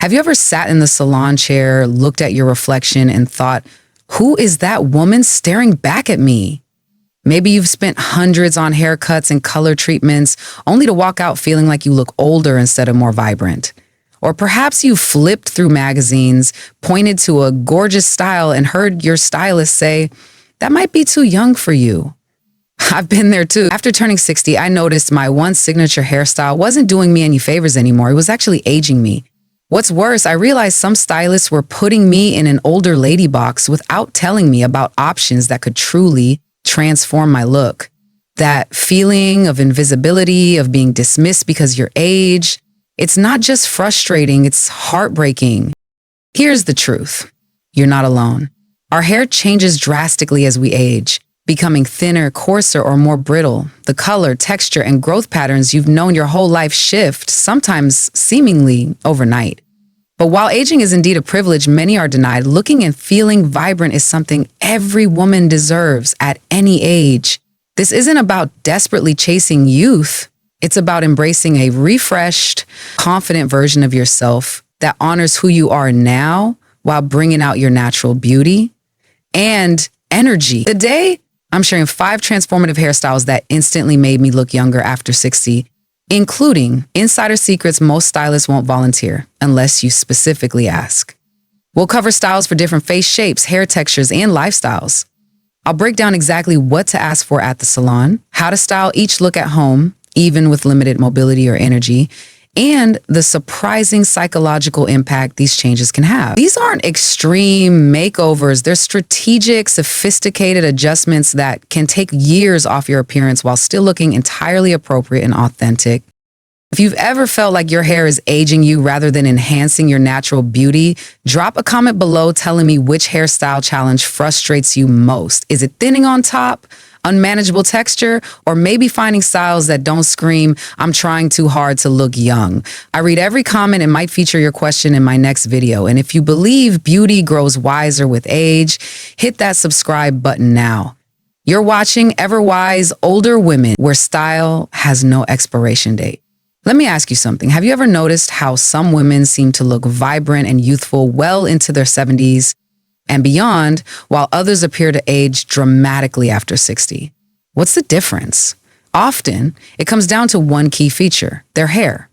Have you ever sat in the salon chair, looked at your reflection, and thought, who is that woman staring back at me? Maybe you've spent hundreds on haircuts and color treatments, only to walk out feeling like you look older instead of more vibrant. Or perhaps you flipped through magazines, pointed to a gorgeous style, and heard your stylist say, that might be too young for you. I've been there too. After turning 60, I noticed my once signature hairstyle wasn't doing me any favors anymore. It was actually aging me. What's worse, I realized some stylists were putting me in an older lady box without telling me about options that could truly transform my look. That feeling of invisibility, of being dismissed because you're aged, it's not just frustrating, it's heartbreaking. Here's the truth. You're not alone. Our hair changes drastically as we age, becoming thinner, coarser, or more brittle. The color, texture, and growth patterns you've known your whole life shift, sometimes seemingly overnight. But while aging is indeed a privilege many are denied, looking and feeling vibrant is something every woman deserves at any age. This isn't about desperately chasing youth. It's about embracing a refreshed, confident version of yourself that honors who you are now while bringing out your natural beauty and energy. Today, I'm sharing 5 transformative hairstyles that instantly made me look younger after 60, including insider secrets most stylists won't volunteer unless you specifically ask. We'll cover styles for different face shapes, hair textures, and lifestyles. I'll break down exactly what to ask for at the salon, how to style each look at home, even with limited mobility or energy, and the surprising psychological impact these changes can have. These aren't extreme makeovers. They're strategic, sophisticated adjustments that can take years off your appearance while still looking entirely appropriate and authentic. If you've ever felt like your hair is aging you rather than enhancing your natural beauty, drop a comment below telling me which hairstyle challenge frustrates you most. Is it thinning on top, unmanageable texture, or maybe finding styles that don't scream, I'm trying too hard to look young? I read every comment and might feature your question in my next video. And if you believe beauty grows wiser with age, hit that subscribe button now. You're watching Ever Wise Older Women, where style has no expiration date. Let me ask you something. Have you ever noticed how some women seem to look vibrant and youthful well into their 70s and beyond, while others appear to age dramatically after 60? What's the difference? Often, it comes down to one key feature: their hair.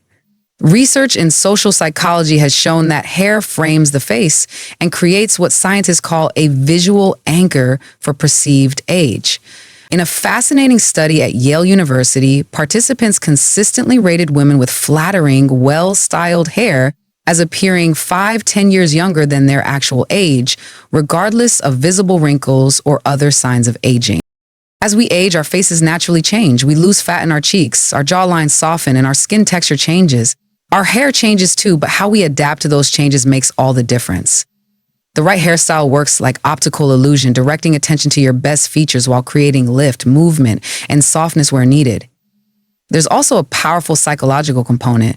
Research in social psychology has shown that hair frames the face and creates what scientists call a visual anchor for perceived age. In a fascinating study at Yale University, participants consistently rated women with flattering, well-styled hair as appearing 5-10 years younger than their actual age, regardless of visible wrinkles or other signs of aging. As we age, our faces naturally change. We lose fat in our cheeks, our jawlines soften, and our skin texture changes. Our hair changes too, but how we adapt to those changes makes all the difference. The right hairstyle works like optical illusion, directing attention to your best features while creating lift, movement, and softness where needed. There's also a powerful psychological component.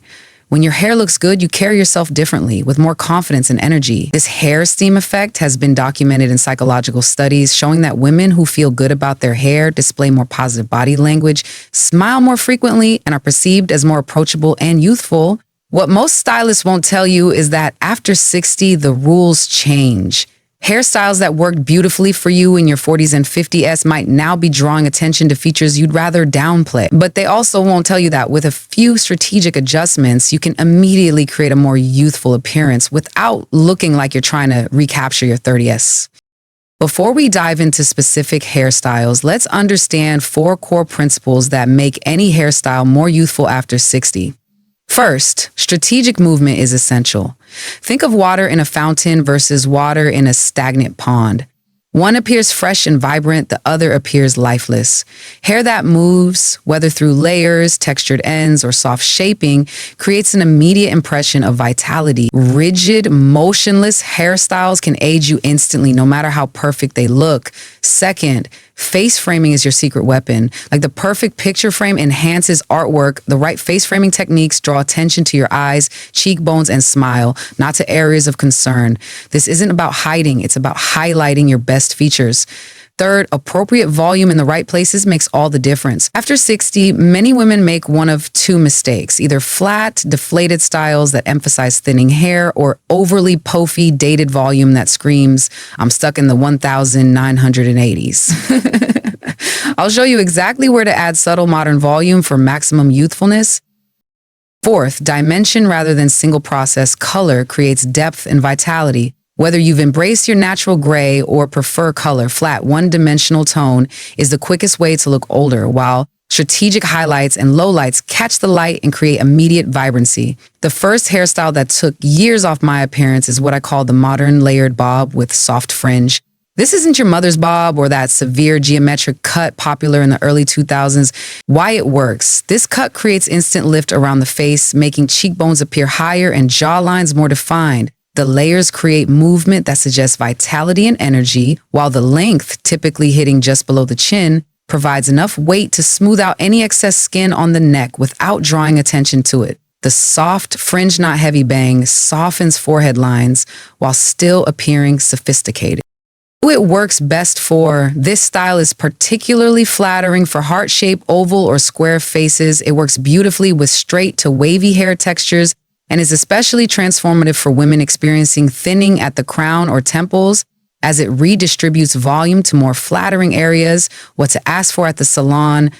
When your hair looks good, you carry yourself differently, with more confidence and energy. This hair steam effect has been documented in psychological studies, showing that women who feel good about their hair display more positive body language, smile more frequently, and are perceived as more approachable and youthful. What most stylists won't tell you is that after 60, the rules change. Hairstyles that worked beautifully for you in your 40s and 50s might now be drawing attention to features you'd rather downplay. But they also won't tell you that with a few strategic adjustments, you can immediately create a more youthful appearance without looking like you're trying to recapture your 30s. Before we dive into specific hairstyles, let's understand 4 core principles that make any hairstyle more youthful after 60. First, strategic movement is essential. Think of water in a fountain versus water in a stagnant pond. One appears fresh and vibrant, the other appears lifeless. Hair that moves, whether through layers, textured ends, or soft shaping, creates an immediate impression of vitality. Rigid, motionless hairstyles can age you instantly, no matter how perfect they look. Second, face framing is your secret weapon. Like the perfect picture frame enhances artwork, the right face framing techniques draw attention to your eyes, cheekbones, and smile, not to areas of concern. This isn't about hiding, it's about highlighting your best features. Third, appropriate volume in the right places makes all the difference. After 60, many women make one of two mistakes, either flat, deflated styles that emphasize thinning hair or overly puffy, dated volume that screams, I'm stuck in the 1980s. I'll show you exactly where to add subtle modern volume for maximum youthfulness. Fourth, dimension rather than single process color creates depth and vitality. Whether you've embraced your natural gray or prefer color, flat, one-dimensional tone is the quickest way to look older, while strategic highlights and lowlights catch the light and create immediate vibrancy. The first hairstyle that took years off my appearance is what I call the modern layered bob with soft fringe. This isn't your mother's bob or that severe geometric cut popular in the early 2000s. Why it works. This cut creates instant lift around the face, making cheekbones appear higher and jawlines more defined. The layers create movement that suggests vitality and energy, while the length, typically hitting just below the chin, provides enough weight to smooth out any excess skin on the neck without drawing attention to it. The soft, fringe knot heavy bang softens forehead lines while still appearing sophisticated. Who it works best for. This style is particularly flattering for heart-shaped, oval, or square faces. It works beautifully with straight to wavy hair textures and is especially transformative for women experiencing thinning at the crown or temples, as it redistributes volume to more flattering areas. What to ask for at the salon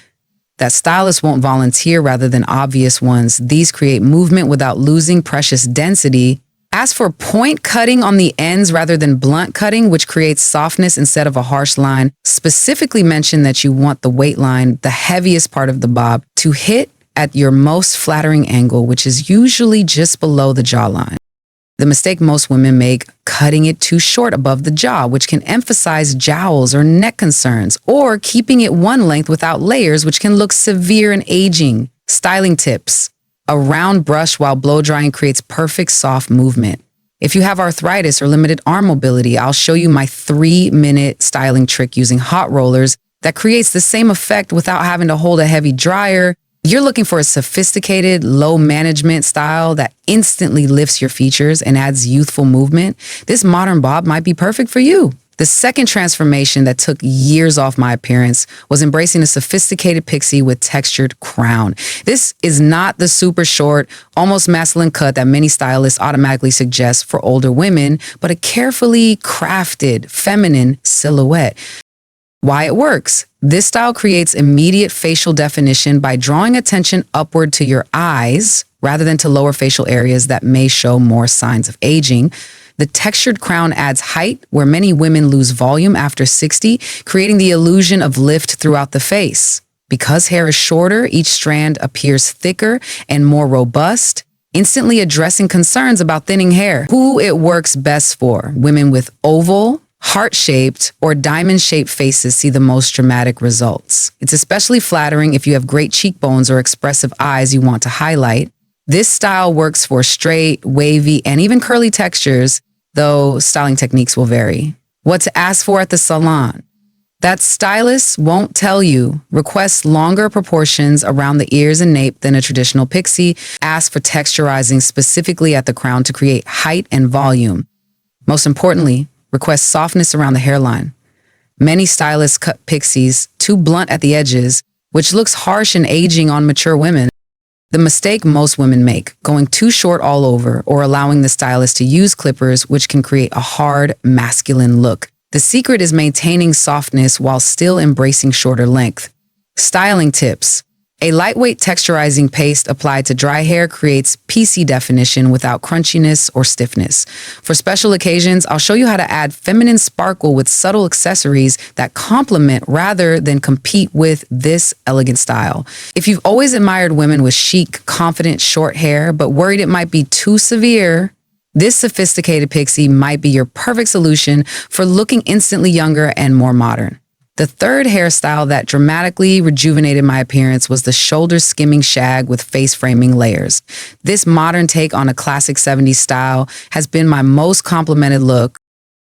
that stylists won't volunteer rather than obvious ones. These create movement without losing precious density. Ask for point cutting on the ends rather than blunt cutting, which creates softness instead of a harsh line. Specifically mention that you want the weight line, the heaviest part of the bob, to hit at your most flattering angle, which is usually just below the jawline. The mistake most women make, cutting it too short above the jaw, which can emphasize jowls or neck concerns, or keeping it one length without layers, which can look severe and aging. Styling tips. A round brush while blow drying creates perfect soft movement. If you have arthritis or limited arm mobility, I'll show you my 3-minute styling trick using hot rollers that creates the same effect without having to hold a heavy dryer. You're looking for a sophisticated, low management style that instantly lifts your features and adds youthful movement. This modern bob might be perfect for you. The second transformation that took years off my appearance was embracing a sophisticated pixie with textured crown. This is not the super short, almost masculine cut that many stylists automatically suggest for older women, but a carefully crafted, feminine silhouette. Why it works. This style creates immediate facial definition by drawing attention upward to your eyes rather than to lower facial areas that may show more signs of aging. The textured crown adds height where many women lose volume after 60, creating the illusion of lift throughout the face. Because hair is shorter, each strand appears thicker and more robust, instantly addressing concerns about thinning hair. Who it works best for. Women with oval, heart-shaped, or diamond-shaped faces see the most dramatic results. It's especially flattering if you have great cheekbones or expressive eyes you want to highlight. This style works for straight, wavy, and even curly textures, though styling techniques will vary. What to ask for at the salon. That stylists won't tell you. Request longer proportions around the ears and nape than a traditional pixie. Ask for texturizing specifically at the crown to create height and volume. Most importantly, request softness around the hairline. Many stylists cut pixies too blunt at the edges, which looks harsh and aging on mature women. The mistake most women make, going too short all over or allowing the stylist to use clippers, which can create a hard, masculine look. The secret is maintaining softness while still embracing shorter length. Styling tips. A lightweight texturizing paste applied to dry hair creates pixie definition without crunchiness or stiffness. For special occasions, I'll show you how to add feminine sparkle with subtle accessories that complement rather than compete with this elegant style. If you've always admired women with chic, confident, short hair, but worried it might be too severe, this sophisticated pixie might be your perfect solution for looking instantly younger and more modern. The third hairstyle that dramatically rejuvenated my appearance was the shoulder skimming shag with face framing layers. This modern take on a classic 70s style has been my most complimented look.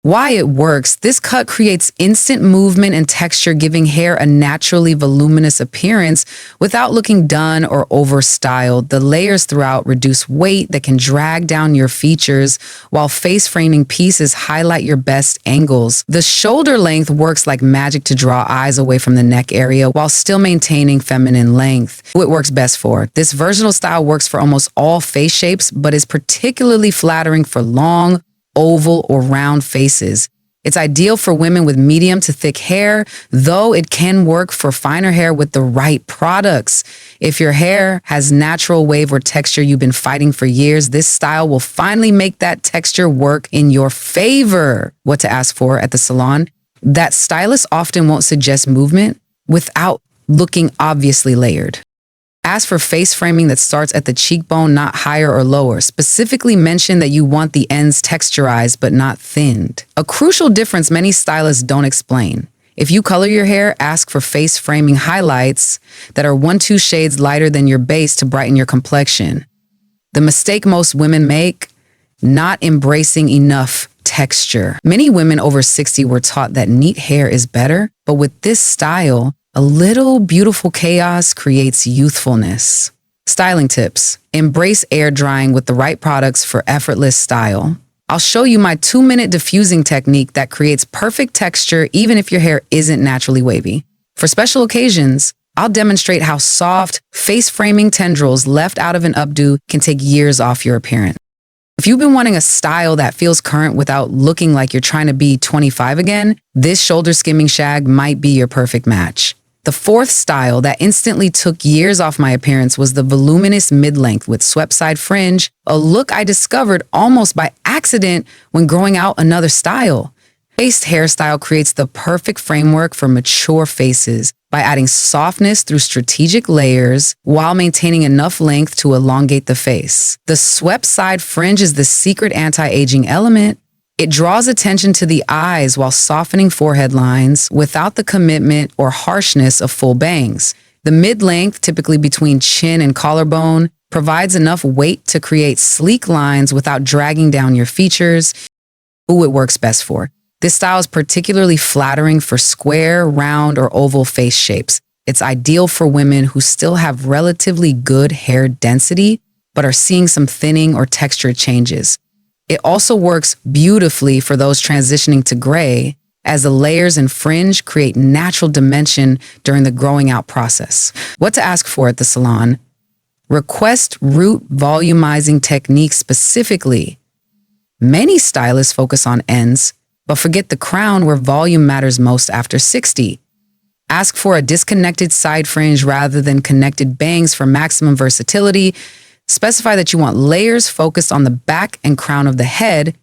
Why it works: this cut creates instant movement and texture, giving hair a naturally voluminous appearance without looking done or overstyled. The layers throughout reduce weight that can drag down your features, while face framing pieces highlight your best angles. The shoulder length works like magic to draw eyes away from the neck area while still maintaining feminine length. Who it works best for: this versatile style works for almost all face shapes, but is particularly flattering for long, oval, or round faces. It's ideal for women with medium to thick hair, though it can work for finer hair with the right products. If your hair has natural wave or texture you've been fighting for years, this style will finally make that texture work in your favor. What to ask for at the salon: that stylists often won't suggest movement without looking obviously layered. Ask for face framing that starts at the cheekbone, not higher or lower. Specifically mention that you want the ends texturized but not thinned. A crucial difference many stylists don't explain: if you color your hair, ask for face framing highlights that are 1-2 shades lighter than your base to brighten your complexion. The mistake most women make: not embracing enough texture. Many women over 60 were taught that neat hair is better, but with this style, a little beautiful chaos creates youthfulness. Styling tips: embrace air drying with the right products for effortless style. I'll show you my 2-minute diffusing technique that creates perfect texture even if your hair isn't naturally wavy. For special occasions, I'll demonstrate how soft, face-framing tendrils left out of an updo can take years off your appearance. If you've been wanting a style that feels current without looking like you're trying to be 25 again, this shoulder skimming shag might be your perfect match. The fourth style that instantly took years off my appearance was the voluminous mid-length with swept side fringe, a look I discovered almost by accident when growing out another style. Faced hairstyle creates the perfect framework for mature faces by adding softness through strategic layers while maintaining enough length to elongate the face. The swept side fringe is the secret anti-aging element. It draws attention to the eyes while softening forehead lines without the commitment or harshness of full bangs. The mid-length, typically between chin and collarbone, provides enough weight to create sleek lines without dragging down your features. Who it works best for: this style is particularly flattering for square, round, or oval face shapes. It's ideal for women who still have relatively good hair density, but are seeing some thinning or texture changes. It also works beautifully for those transitioning to gray, as the layers and fringe create natural dimension during the growing out process. What to ask for at the salon: request root volumizing techniques specifically. Many stylists focus on ends, but forget the crown where volume matters most after 60. Ask for a disconnected side fringe rather than connected bangs for maximum versatility. Specify that you want layers focused on the back and crown of the head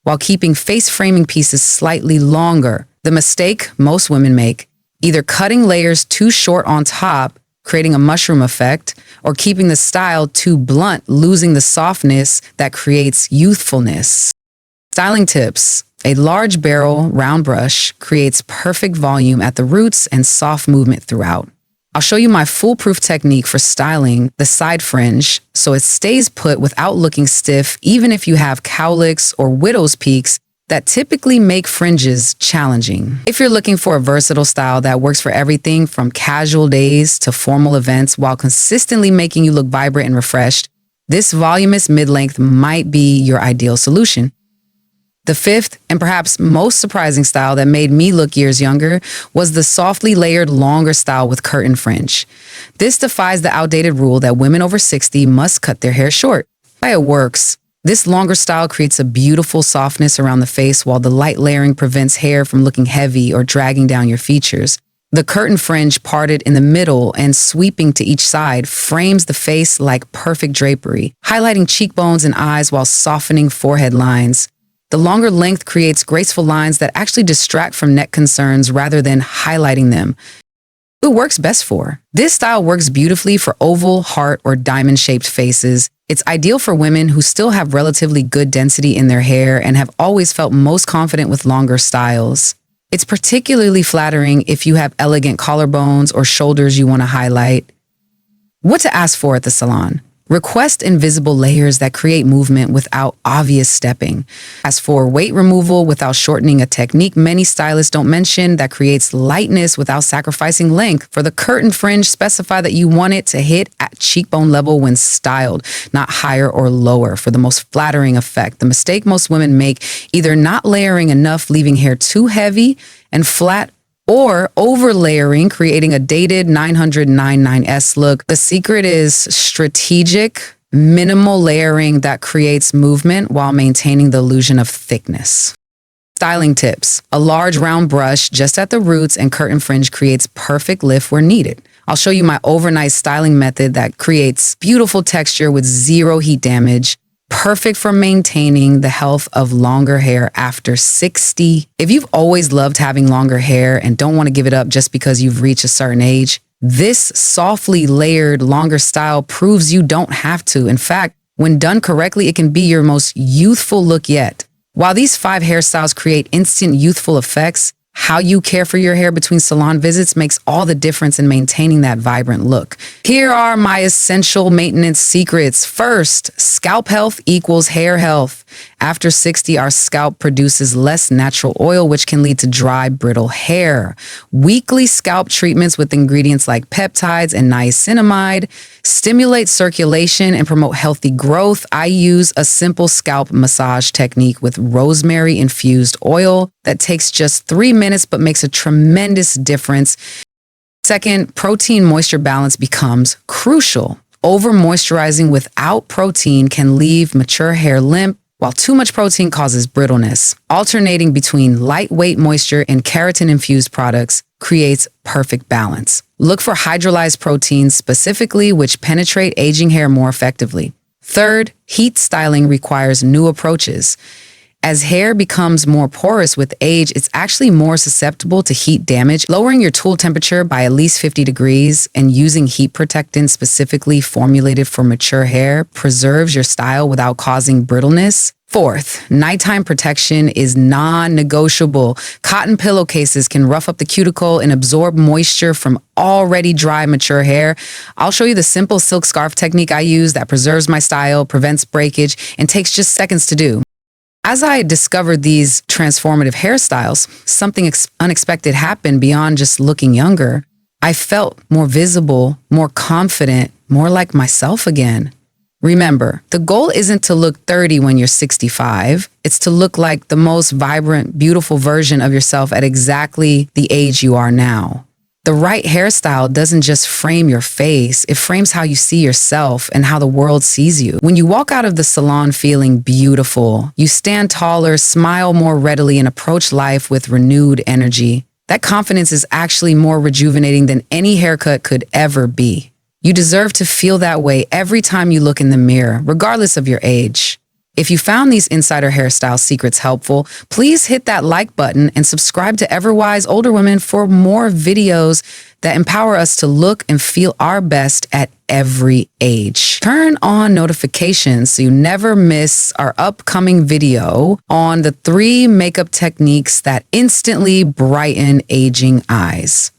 while keeping face framing pieces slightly longer. The mistake most women make: either cutting layers too short on top, creating a mushroom effect, or keeping the style too blunt, losing the softness that creates youthfulness. Styling tips: a large barrel round brush creates perfect volume at the roots and soft movement throughout. I'll show you my foolproof technique for styling the side fringe so it stays put without looking stiff, even if you have cowlicks or widow's peaks that typically make fringes challenging. If you're looking for a versatile style that works for everything from casual days to formal events while consistently making you look vibrant and refreshed, this voluminous mid-length might be your ideal solution. The fifth, and perhaps most surprising style that made me look years younger, was the softly layered longer style with curtain fringe. This defies the outdated rule that women over 60 must cut their hair short. Why it works: this longer style creates a beautiful softness around the face while the light layering prevents hair from looking heavy or dragging down your features. The curtain fringe parted in the middle and sweeping to each side frames the face like perfect drapery, highlighting cheekbones and eyes while softening forehead lines. The longer length creates graceful lines that actually distract from neck concerns rather than highlighting them. Who it works best for: this style works beautifully for oval, heart, or diamond-shaped faces. It's ideal for women who still have relatively good density in their hair and have always felt most confident with longer styles. It's particularly flattering if you have elegant collarbones or shoulders you want to highlight. What to ask for at the salon: Request invisible layers that create movement without obvious stepping. As for weight removal without shortening, a technique many stylists don't mention that creates lightness without sacrificing length. For the curtain fringe, specify that you want it to hit at cheekbone level when styled, not higher or lower for the most flattering effect. The mistake most women make, either not layering enough, leaving hair too heavy and flat, or over layering, creating a dated 999S look. The secret is strategic, minimal layering that creates movement while maintaining the illusion of thickness. Styling tips. A large round brush just at the roots and curtain fringe creates perfect lift where needed. I'll show you my overnight styling method that creates beautiful texture with zero heat damage. Perfect for maintaining the health of longer hair after 60. If you've always loved having longer hair and don't want to give it up just because you've reached a certain age, this softly layered longer style proves you don't have to. In fact, when done correctly, it can be your most youthful look yet. While these 5 hairstyles create instant youthful effects, how you care for your hair between salon visits makes all the difference in maintaining that vibrant look. Here are my essential maintenance secrets. First, scalp health equals hair health. After 60, our scalp produces less natural oil, which can lead to dry, brittle hair. Weekly scalp treatments with ingredients like peptides and niacinamide stimulate circulation and promote healthy growth. I use a simple scalp massage technique with rosemary-infused oil that takes just 3 minutes but makes a tremendous difference. Second, protein-moisture balance becomes crucial. Over-moisturizing without protein can leave mature hair limp, while too much protein causes brittleness. Alternating between lightweight moisture and keratin-infused products creates perfect balance. Look for hydrolyzed proteins specifically, which penetrate aging hair more effectively. Third, heat styling requires new approaches. As hair becomes more porous with age, it's actually more susceptible to heat damage. Lowering your tool temperature by at least 50 degrees and using heat protectant specifically formulated for mature hair preserves your style without causing brittleness. Fourth, nighttime protection is non-negotiable. Cotton pillowcases can rough up the cuticle and absorb moisture from already dry, mature hair. I'll show you the simple silk scarf technique I use that preserves my style, prevents breakage, and takes just seconds to do. As I discovered these transformative hairstyles, something unexpected happened beyond just looking younger. I felt more visible, more confident, more like myself again. Remember, the goal isn't to look 30 when you're 65. It's to look like the most vibrant, beautiful version of yourself at exactly the age you are now. The right hairstyle doesn't just frame your face, it frames how you see yourself and how the world sees you. When you walk out of the salon feeling beautiful, you stand taller, smile more readily, and approach life with renewed energy. That confidence is actually more rejuvenating than any haircut could ever be. You deserve to feel that way every time you look in the mirror, regardless of your age. If you found these insider hairstyle secrets helpful, please hit that like button and subscribe to Everwise Older Women for more videos that empower us to look and feel our best at every age. Turn on notifications so you never miss our upcoming video on the 3 makeup techniques that instantly brighten aging eyes.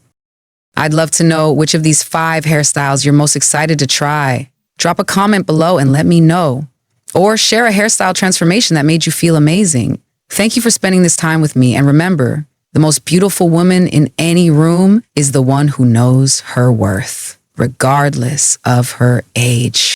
I'd love to know which of these 5 hairstyles you're most excited to try. Drop a comment below and let me know. Or share a hairstyle transformation that made you feel amazing. Thank you for spending this time with me. And remember, the most beautiful woman in any room is the one who knows her worth, regardless of her age.